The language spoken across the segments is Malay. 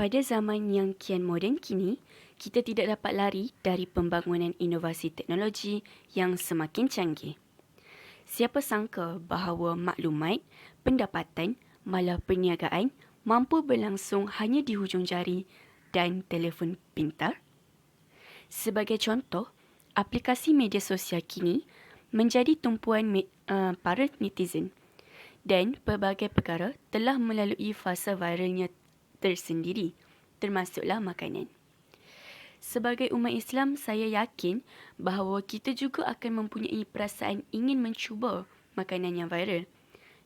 Pada zaman yang kian moden kini, kita tidak dapat lari dari pembangunan inovasi teknologi yang semakin canggih. Siapa sangka bahawa maklumat, pendapatan, malah perniagaan mampu berlangsung hanya di hujung jari dan telefon pintar? Sebagai contoh, aplikasi media sosial kini menjadi tumpuan para netizen dan pelbagai perkara telah melalui fasa viralnya tersendiri, termasuklah makanan. Sebagai umat Islam, saya yakin bahawa kita juga akan mempunyai perasaan ingin mencuba makanan yang viral,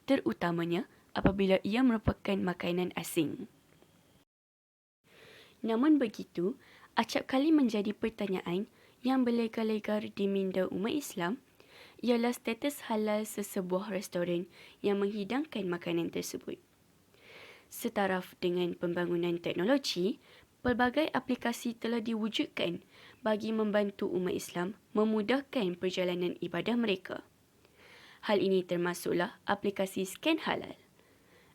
terutamanya apabila ia merupakan makanan asing. Namun begitu, acap kali menjadi pertanyaan yang berlegar-legar di minda umat Islam ialah status halal sesebuah restoran yang menghidangkan makanan tersebut. Setaraf dengan pembangunan teknologi, pelbagai aplikasi telah diwujudkan bagi membantu umat Islam memudahkan perjalanan ibadah mereka. Hal ini termasuklah aplikasi Scan Halal.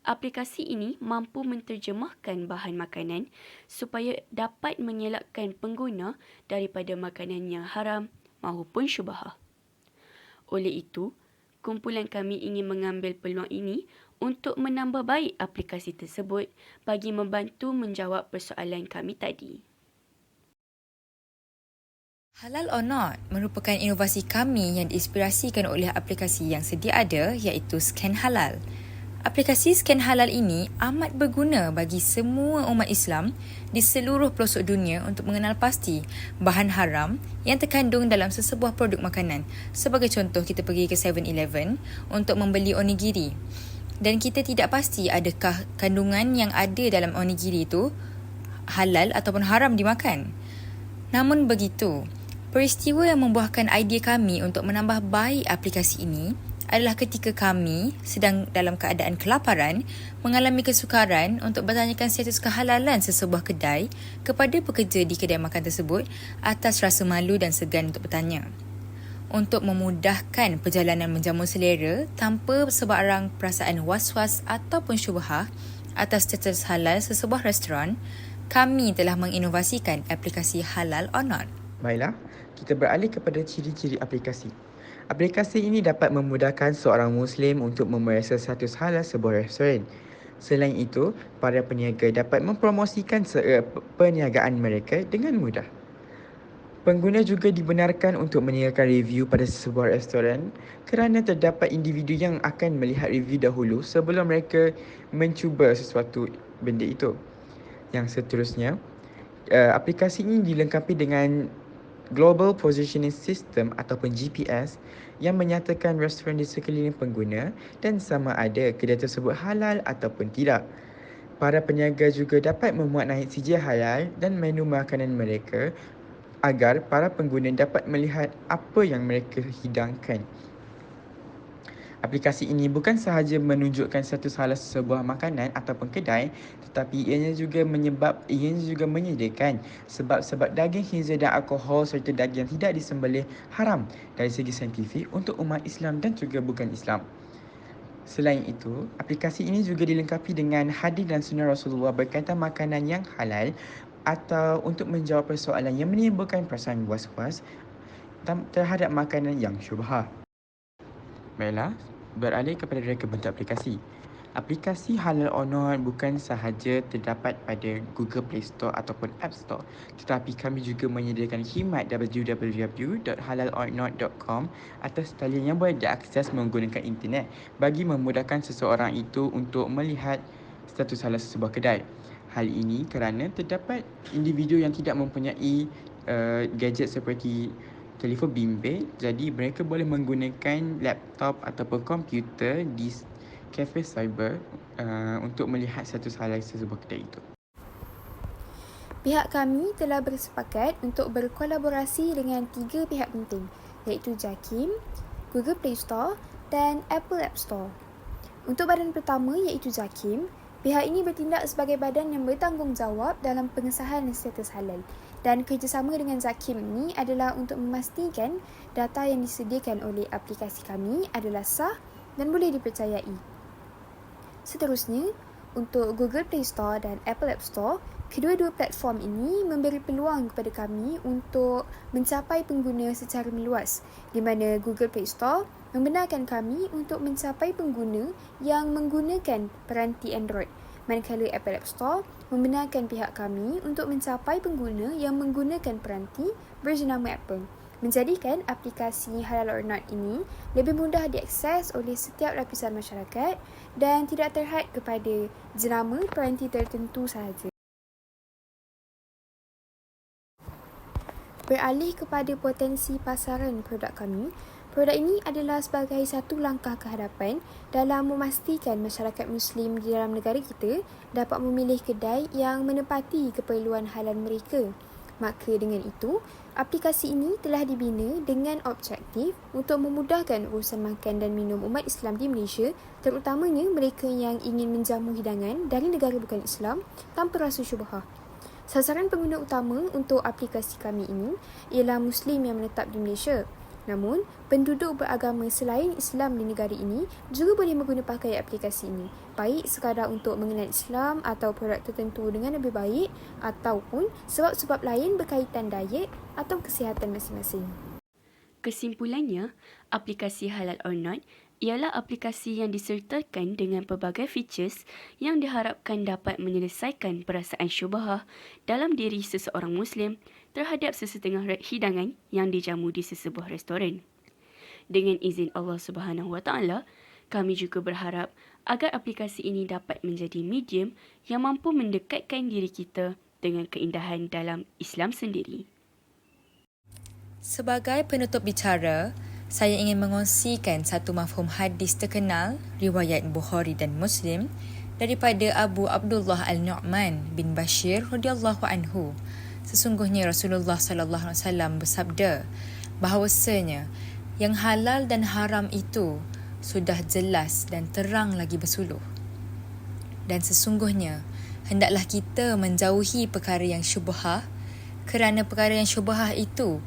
Aplikasi ini mampu menterjemahkan bahan makanan supaya dapat mengelakkan pengguna daripada makanan yang haram maupun syubhah. Oleh itu, kumpulan kami ingin mengambil peluang ini untuk menambah baik aplikasi tersebut bagi membantu menjawab persoalan kami tadi. Halal or Not merupakan inovasi kami yang diinspirasikan oleh aplikasi yang sedia ada iaitu Scan Halal. Aplikasi Scan Halal ini amat berguna bagi semua umat Islam di seluruh pelosok dunia untuk mengenal pasti bahan haram yang terkandung dalam sesebuah produk makanan. Sebagai contoh, kita pergi ke 7-Eleven untuk membeli onigiri. Dan kita tidak pasti adakah kandungan yang ada dalam onigiri itu halal ataupun haram dimakan. Namun begitu, peristiwa yang membuahkan idea kami untuk menambah baik aplikasi ini adalah ketika kami sedang dalam keadaan kelaparan mengalami kesukaran untuk bertanyakan status kehalalan sesebuah kedai kepada pekerja di kedai makan tersebut atas rasa malu dan segan untuk bertanya. Untuk memudahkan perjalanan menjamu selera tanpa sebarang perasaan was-was ataupun syubhah atas status halal sesebuah restoran, kami telah menginovasikan aplikasi Halal or Not. Baiklah, kita beralih kepada ciri-ciri aplikasi. Aplikasi ini dapat memudahkan seorang Muslim untuk memeriksa status halal sebuah restoran. Selain itu, para peniaga dapat mempromosikan perniagaan mereka dengan mudah. Pengguna juga dibenarkan untuk meninggalkan review pada sebuah restoran kerana terdapat individu yang akan melihat review dahulu sebelum mereka mencuba sesuatu benda itu. Yang seterusnya, aplikasi ini dilengkapi dengan Global Positioning System ataupun GPS yang menyatakan restoran di sekeliling pengguna dan sama ada kedai tersebut halal ataupun tidak. Para peniaga juga dapat memuat naik sijil halal dan menu makanan mereka agar para pengguna dapat melihat apa yang mereka hidangkan. Aplikasi ini bukan sahaja menunjukkan status halal sebuah makanan ataupun kedai, tetapi ianya juga menyediakan sebab-sebab daging khinzir dan alkohol serta daging yang tidak disembelih haram dari segi saintifik untuk umat Islam dan juga bukan Islam. Selain itu, aplikasi ini juga dilengkapi dengan hadis dan sunnah Rasulullah berkaitan makanan yang halal atau untuk menjawab persoalan yang menimbulkan perasaan was-was terhadap makanan yang syubhah. Baiklah, beralih kepada reka bentuk aplikasi. Aplikasi Halal or Not bukan sahaja terdapat pada Google Play Store ataupun App Store, tetapi kami juga menyediakan khidmat www.halalornot.com atas talian yang boleh diakses menggunakan internet bagi memudahkan seseorang itu untuk melihat status halal sebuah kedai. Hal ini kerana terdapat individu yang tidak mempunyai gadget seperti telefon bimbit, jadi mereka boleh menggunakan laptop ataupun komputer di kafe cyber untuk melihat status halal sesebuah kedai itu. Pihak kami telah bersepakat untuk berkolaborasi dengan 3 pihak penting, iaitu JAKIM, Google Play Store dan Apple App Store. Untuk badan pertama iaitu JAKIM, pihak ini bertindak sebagai badan yang bertanggungjawab dalam pengesahan status halal, dan kerjasama dengan JAKIM ini adalah untuk memastikan data yang disediakan oleh aplikasi kami adalah sah dan boleh dipercayai. Seterusnya, untuk Google Play Store dan Apple App Store, Kedua-dua platform ini memberi peluang kepada kami untuk mencapai pengguna secara meluas, di mana Google Play Store membenarkan kami untuk mencapai pengguna yang menggunakan peranti Android, manakala Apple App Store membenarkan pihak kami untuk mencapai pengguna yang menggunakan peranti berjenama Apple, menjadikan aplikasi Halal or Not ini lebih mudah diakses oleh setiap lapisan masyarakat dan tidak terhad kepada jenama peranti tertentu sahaja. Beralih kepada potensi pasaran produk kami, produk ini adalah sebagai satu langkah ke hadapan dalam memastikan masyarakat Muslim di dalam negara kita dapat memilih kedai yang menepati keperluan halal mereka. Maka dengan itu, aplikasi ini telah dibina dengan objektif untuk memudahkan urusan makan dan minum umat Islam di Malaysia, terutamanya mereka yang ingin menjamu hidangan dari negara bukan Islam tanpa rasa syubhah. Sasaran pengguna utama untuk aplikasi kami ini ialah Muslim yang menetap di Malaysia. Namun, penduduk beragama selain Islam di negara ini juga boleh menggunakan pakai aplikasi ini, baik sekadar untuk mengenal Islam atau produk tertentu dengan lebih baik ataupun sebab-sebab lain berkaitan diet atau kesihatan masing-masing. Kesimpulannya, aplikasi Halal or Not ialah aplikasi yang disertakan dengan pelbagai features yang diharapkan dapat menyelesaikan perasaan syubhah dalam diri seseorang Muslim terhadap sesetengah hidangan yang dijamu di sesebuah restoran. Dengan izin Allah Subhanahu Wa Taala, kami juga berharap agar aplikasi ini dapat menjadi medium yang mampu mendekatkan diri kita dengan keindahan dalam Islam sendiri. Sebagai penutup bicara, saya ingin mengongsikan satu mafhum hadis terkenal riwayat Bukhari dan Muslim daripada Abu Abdullah Al-Nu'man bin Bashir radhiyallahu anhu. Sesungguhnya Rasulullah sallallahu alaihi wasallam bersabda bahawasanya yang halal dan haram itu sudah jelas dan terang lagi bersuluh. Dan sesungguhnya hendaklah kita menjauhi perkara yang syubhah, kerana perkara yang syubhah itu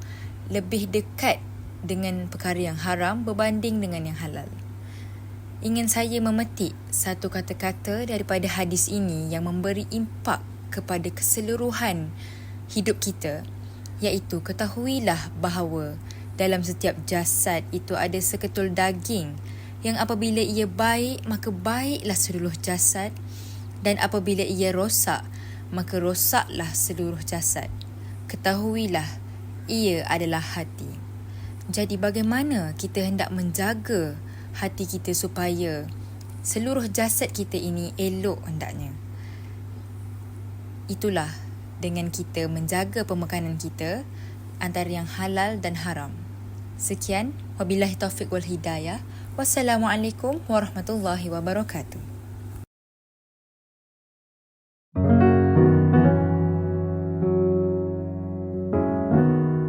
lebih dekat dengan perkara yang haram berbanding dengan yang halal. Ingin saya memetik satu kata-kata daripada hadis ini yang memberi impak kepada keseluruhan hidup kita, iaitu ketahuilah bahawa dalam setiap jasad itu ada seketul daging yang apabila ia baik, maka baiklah seluruh jasad, dan apabila ia rosak, maka rosaklah seluruh jasad. Ketahuilah, ia adalah hati. Jadi bagaimana kita hendak menjaga hati kita supaya seluruh jasad kita ini elok hendaknya? Itulah dengan kita menjaga pemakanan kita antara yang halal dan haram. Sekian, wabillahi taufiq wal hidayah. Wassalamualaikum warahmatullahi wabarakatuh.